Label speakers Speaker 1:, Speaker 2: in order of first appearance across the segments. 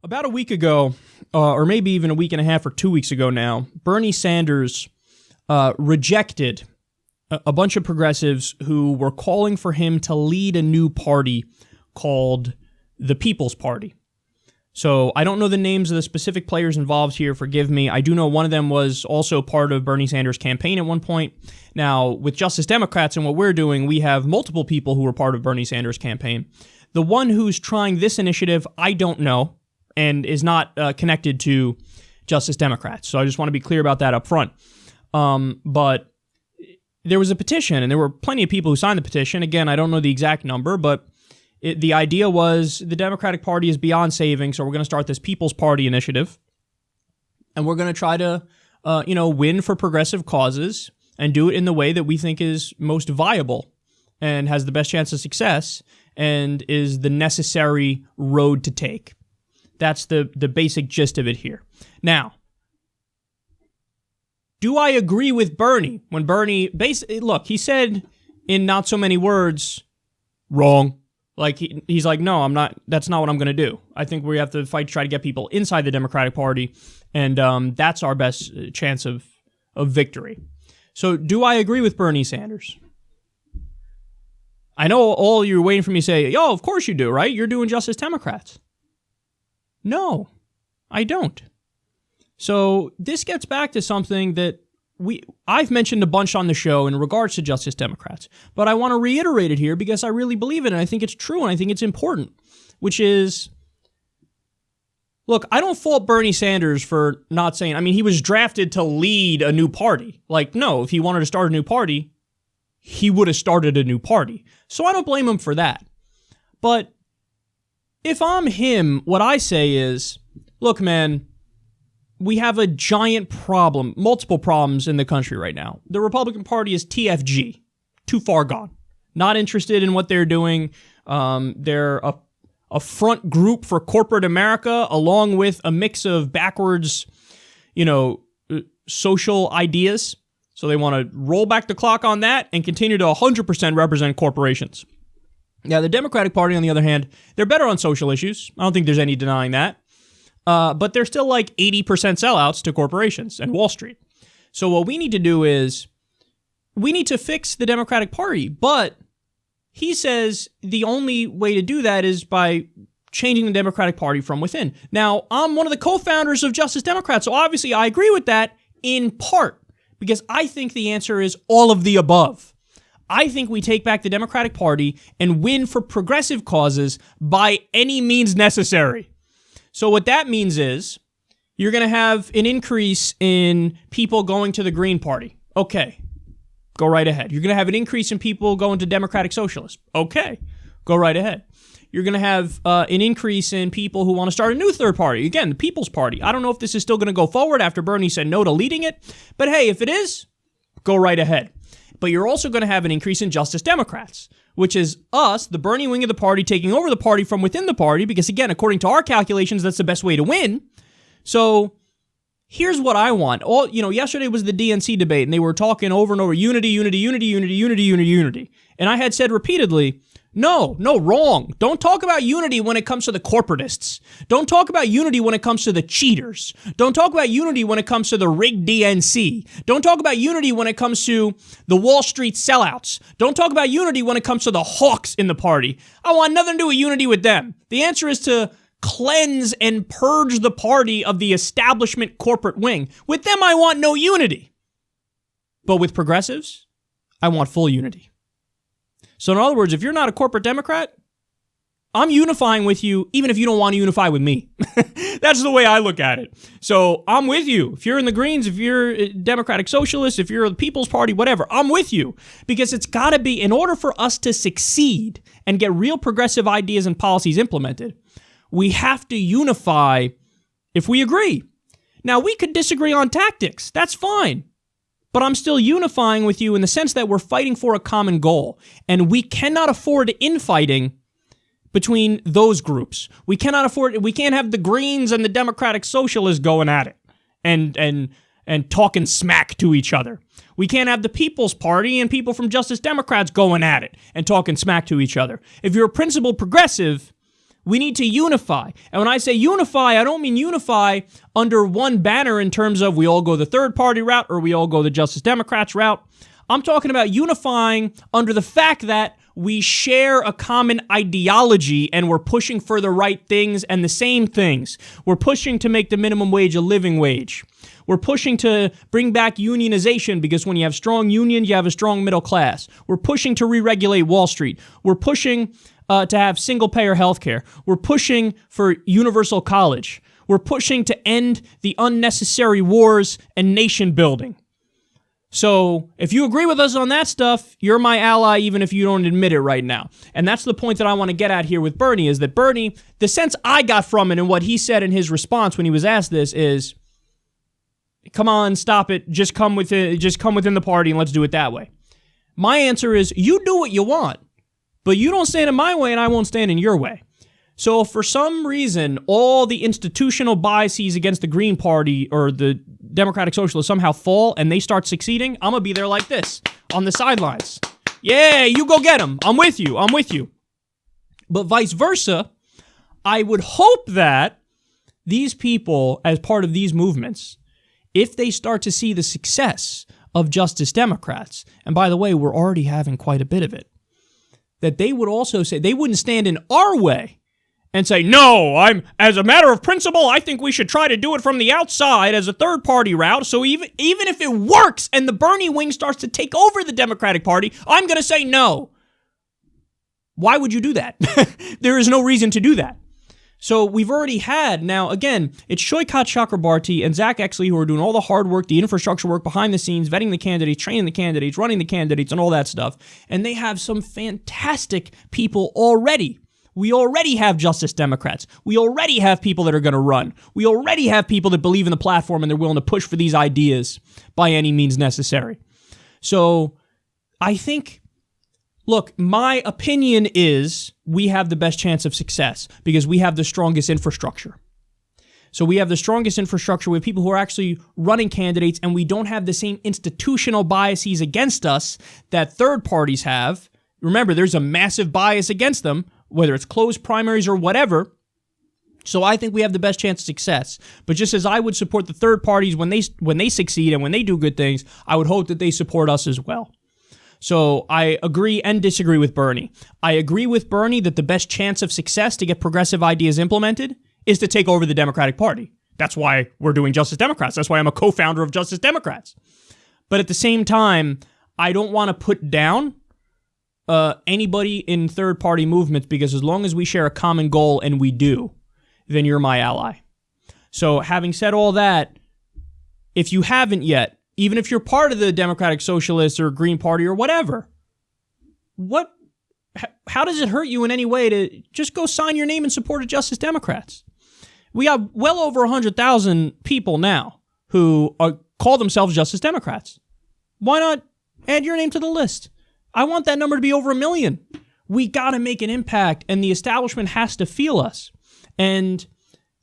Speaker 1: About a week ago, or maybe even a week and a half or 2 weeks ago now, Bernie Sanders rejected a bunch of progressives who were calling for him to lead a new party called the People's Party. So I don't know the names of the specific players involved here, forgive me. I do know one of them was also part of Bernie Sanders' campaign at one point. Now, with Justice Democrats and what we're doing, we have multiple people who were part of Bernie Sanders' campaign. The one who's trying this initiative, I don't know, and is not connected to Justice Democrats. So I just want to be clear about that up front. But there was a petition, and there were plenty of people who signed the petition. Again, I don't know the exact number, but the idea was the Democratic Party is beyond saving, so we're going to start this People's Party initiative, and we're going to try to, win for progressive causes and do it in the way that we think is most viable and has the best chance of success and is the necessary road to take. That's the basic gist of it here. Now, do I agree with Bernie when Bernie look, he said in not so many words, wrong. Like he's like, no, I'm not. That's not what I'm going to do. I think we have to fight to try to get people inside the Democratic Party, and that's our best chance of victory. So, do I agree with Bernie Sanders? I know all you're waiting for me to say, yo, of course you do, right? You're doing Justice Democrats. No, I don't. So this gets back to something that I've mentioned a bunch on the show in regards to Justice Democrats, but I want to reiterate it here because I really believe it and I think it's true and I think it's important, which is, look, I don't fault Bernie Sanders for not saying, I mean, he was drafted to lead a new party. Like, no, if he wanted to start a new party, he would have started a new party. So I don't blame him for that. But if I'm him, what I say is, look, man, we have a giant problem, multiple problems in the country right now. The Republican Party is TFG, too far gone. Not interested in what they're doing. They're a front group for corporate America, along with a mix of backwards, social ideas. So they want to roll back the clock on that and continue to 100% represent corporations. Now, the Democratic Party, on the other hand, they're better on social issues. I don't think there's any denying that. But they're still like 80% sellouts to corporations and Wall Street. So what we need to do is we need to fix the Democratic Party. But he says the only way to do that is by changing the Democratic Party from within. Now, I'm one of the co-founders of Justice Democrats, so obviously I agree with that in part because I think the answer is all of the above. I think we take back the Democratic Party and win for progressive causes by any means necessary. So what that means is you're going to have an increase in people going to the Green Party. Okay, go right ahead. You're going to have an increase in people going to Democratic Socialists. Okay, go right ahead. You're going to have an increase in people who want to start a new third party. Again, the People's Party. I don't know if this is still going to go forward after Bernie said no to leading it. But hey, if it is, go right ahead. But you're also going to have an increase in Justice Democrats, which is us, the Bernie wing of the party, taking over the party from within the party, because again, according to our calculations, that's the best way to win. So here's what I want. Yesterday was the DNC debate, and they were talking over and over, unity. And I had said repeatedly, no, wrong. Don't talk about unity when it comes to the corporatists. Don't talk about unity when it comes to the cheaters. Don't talk about unity when it comes to the rigged DNC. Don't talk about unity when it comes to the Wall Street sellouts. Don't talk about unity when it comes to the hawks in the party. I want nothing to do with unity with them. The answer is to cleanse and purge the party of the establishment corporate wing. With them, I want no unity. But with progressives, I want full unity. So in other words, if you're not a corporate Democrat, I'm unifying with you even if you don't want to unify with me. That's the way I look at it. So I'm with you. If you're in the Greens, if you're a Democratic Socialist, if you're the People's Party, whatever, I'm with you. Because it's got to be, in order for us to succeed and get real progressive ideas and policies implemented, we have to unify if we agree. Now, we could disagree on tactics. That's fine. But I'm still unifying with you in the sense that we're fighting for a common goal. And we cannot afford infighting between those groups. We can't have the Greens and the Democratic Socialists going at it and talking smack to each other. We can't have the People's Party and people from Justice Democrats going at it and talking smack to each other. If you're a principled progressive, We need to unify. And when I say unify, I don't mean unify under one banner in terms of we all go the third party route or we all go the Justice Democrats route. I'm talking about unifying under the fact that we share a common ideology and we're pushing for the right things and the same things. We're pushing to make the minimum wage a living wage. We're pushing to bring back unionization because when you have strong unions, you have a strong middle class. We're pushing to re-regulate Wall Street. We're pushing to have single-payer health care. We're pushing for universal college. We're pushing to end the unnecessary wars and nation building. So if you agree with us on that stuff, you're my ally even if you don't admit it right now. And that's the point that I want to get at here with Bernie, is that Bernie, the sense I got from it and what he said in his response when he was asked this is, come on, stop it, just come within the party and let's do it that way. My answer is, you do what you want, but you don't stand in my way and I won't stand in your way. So if for some reason all the institutional biases against the Green Party or the Democratic Socialists somehow fall and they start succeeding, I'm going to be there like this on the sidelines. Yeah, you go get them. I'm with you. But vice versa, I would hope that these people, as part of these movements, if they start to see the success of Justice Democrats, and by the way, we're already having quite a bit of it, that they would also say, they wouldn't stand in our way and say, no, as a matter of principle, I think we should try to do it from the outside as a third-party route, so even if it works and the Bernie wing starts to take over the Democratic Party, I'm going to say no. Why would you do that? There is no reason to do that. So we've already had, now again, it's Shoykat Chakrabarti and Zach Exley who are doing all the hard work, the infrastructure work behind the scenes, vetting the candidates, training the candidates, running the candidates, and all that stuff. And they have some fantastic people already. We already have Justice Democrats. We already have people that are going to run. We already have people that believe in the platform and they're willing to push for these ideas by any means necessary. So I think, look, my opinion is we have the best chance of success because we have the strongest infrastructure. So we have the strongest infrastructure with people who are actually running candidates, and we don't have the same institutional biases against us that third parties have. Remember, there's a massive bias against them, whether it's closed primaries or whatever. So I think we have the best chance of success. But just as I would support the third parties when they succeed and when they do good things, I would hope that they support us as well. So I agree and disagree with Bernie. I agree with Bernie that the best chance of success to get progressive ideas implemented is to take over the Democratic Party. That's why we're doing Justice Democrats. That's why I'm a co-founder of Justice Democrats. But at the same time, I don't want to put down anybody in third-party movements, because as long as we share a common goal, and we do, then you're my ally. So having said all that, if you haven't yet, even if you're part of the Democratic Socialists or Green Party or whatever, how does it hurt you in any way to just go sign your name in support of Justice Democrats? We have well over 100,000 people now who call themselves Justice Democrats. Why not add your name to the list? I want that number to be over 1 million. We got to make an impact, and the establishment has to feel us. And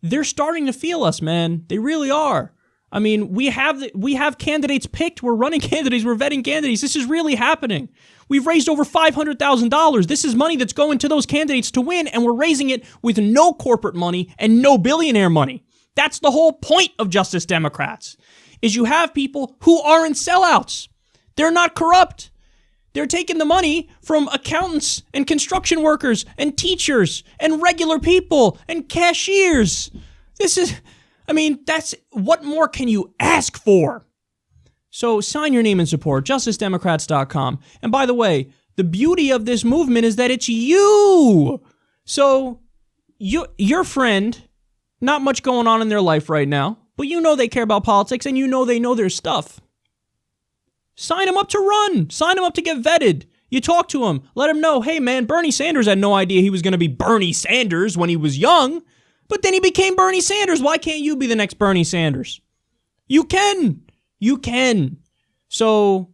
Speaker 1: they're starting to feel us, man. They really are. I mean, we have candidates picked. We're running candidates. We're vetting candidates. This is really happening. We've raised over $500,000. This is money that's going to those candidates to win, and we're raising it with no corporate money and no billionaire money. That's the whole point of Justice Democrats, is you have people who aren't sellouts. They're not corrupt. They're taking the money from accountants and construction workers and teachers and regular people and cashiers. That's what more can you ask for? So sign your name in support, justicedemocrats.com. And by the way, the beauty of this movement is that it's you. So your friend, not much going on in their life right now, but you know they care about politics and you know they know their stuff. Sign them up to run. Sign them up to get vetted. You talk to them. Let them know, hey man, Bernie Sanders had no idea he was going to be Bernie Sanders when he was young. But then he became Bernie Sanders. Why can't you be the next Bernie Sanders? You can. You can. So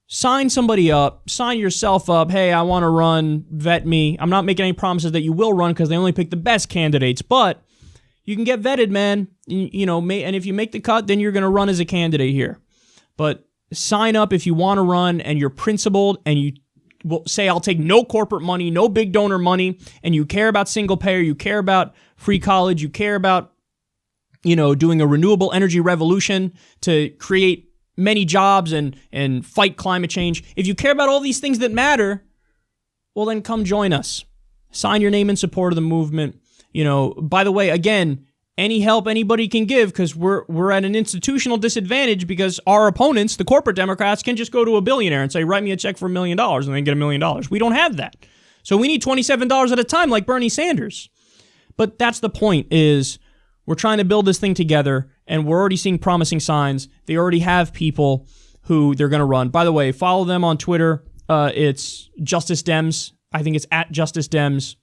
Speaker 1: sign somebody up. Sign yourself up. Hey, I want to run. Vet me. I'm not making any promises that you will run because they only pick the best candidates. But you can get vetted, man. And if you make the cut, then you're going to run as a candidate here. But sign up if you want to run and you're principled and you will say, I'll take no corporate money, no big donor money, and you care about single payer, you care about free college, you care about, doing a renewable energy revolution to create many jobs and fight climate change. If you care about all these things that matter, well, then come join us. Sign your name in support of the movement. By the way, again, any help anybody can give, because we're at an institutional disadvantage because our opponents, the corporate Democrats, can just go to a billionaire and say, write me a check for $1 million and then get $1 million. We don't have that. So we need $27 at a time like Bernie Sanders. But that's the point, is we're trying to build this thing together, and we're already seeing promising signs. They already have people who they're going to run. By the way, follow them on Twitter. It's Justice Dems. I think it's at Justice Dems.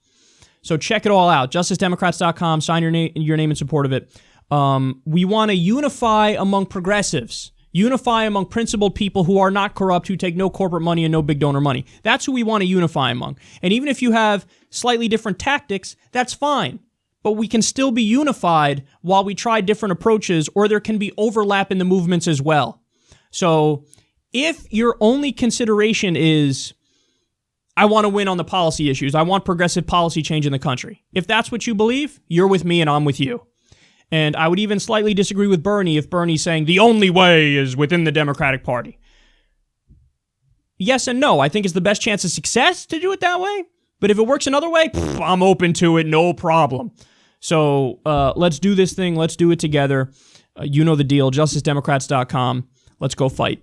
Speaker 1: So check it all out. JusticeDemocrats.com. Sign your name in support of it. We want to unify among progressives. Unify among principled people who are not corrupt, who take no corporate money and no big donor money. That's who we want to unify among. And even if you have slightly different tactics, that's fine. But we can still be unified while we try different approaches, or there can be overlap in the movements as well. So if your only consideration is, I want to win on the policy issues, I want progressive policy change in the country, if that's what you believe, you're with me and I'm with you. And I would even slightly disagree with Bernie if Bernie's saying the only way is within the Democratic Party. Yes and no. I think it's the best chance of success to do it that way. But if it works another way, I'm open to it, no problem. So let's do this thing. Let's do it together. You know the deal. JusticeDemocrats.com. Let's go fight.